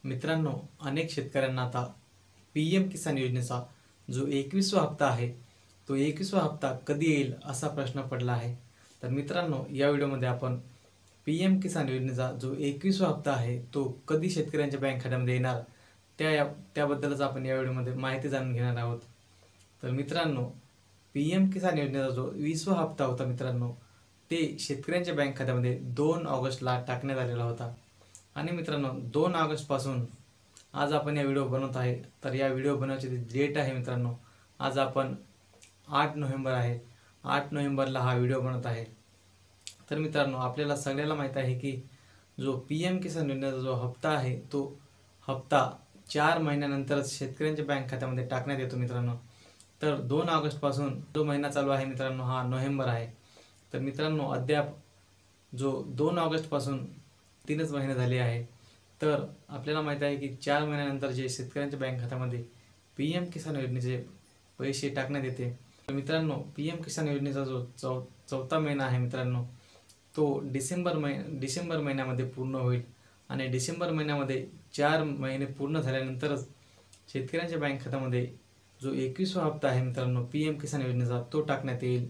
मित्रांनो, अनेक शेतकऱ्यांना आता पी एम किसान योजनेचा जो 21वा हप्ता आहे, तो 21वा हप्ता कधी येईल असा प्रश्न पडला आहे. तर मित्रांनो, या व्हिडिओमध्ये आपण पी एम किसान योजनेचा जो 21वा हप्ता आहे, तो कधी शेतकऱ्यांच्या बँक खात्यामध्ये येणार त्याबद्दलच आपण या व्हिडिओमध्ये माहिती जाणून घेणार आहोत. तर मित्रांनो, पी एम किसान योजनेचा जो 20वा हप्ता होता मित्रांनो, ते शेतकऱ्यांच्या बँक खात्यामध्ये 2 ऑगस्टला टाकण्यात आलेला होता. आणि मित्रांनो, 2 ऑगस्टपासून आज आपण या व्हिडिओ बनवत आहे. तर या व्हिडिओ बनवायची डेट आहे मित्रांनो, आज आपण 8 नोव्हेंबर आहे. 8 नोव्हेंबरला हा व्हिडिओ बनवत आहे. तर मित्रांनो, आपल्याला सगळ्याला माहीत आहे की जो पी एम किसान योजनेचा जो हप्ता आहे, तो हप्ता 4 महिन्यानंतरच शेतकऱ्यांच्या बँक खात्यामध्ये टाकण्यात येतो मित्रांनो. तर 2 ऑगस्टपासून जो महिना चालू आहे मित्रांनो, हा नोव्हेंबर आहे. तर मित्रांनो, अद्याप जो 2 ऑगस्टपासून 3च महिने झाले आहे. तर आपल्याला माहीत आहे की 4 महिन्यानंतर जे शेतकऱ्यांच्या बँक खात्यामध्ये पी एम किसान योजनेचे पैसे टाकण्यात येते. तर मित्रांनो, पी एम किसान योजनेचा जो चौथा महिना आहे मित्रांनो, तो डिसेंबर महिन्यामध्ये पूर्ण होईल. आणि डिसेंबर महिन्यामध्ये 4 महिने पूर्ण झाल्यानंतरच शेतकऱ्यांच्या बँक खात्यामध्ये जो 21वा हप्ता आहे मित्रांनो पी एम किसान योजनेचा, तो टाकण्यात येईल.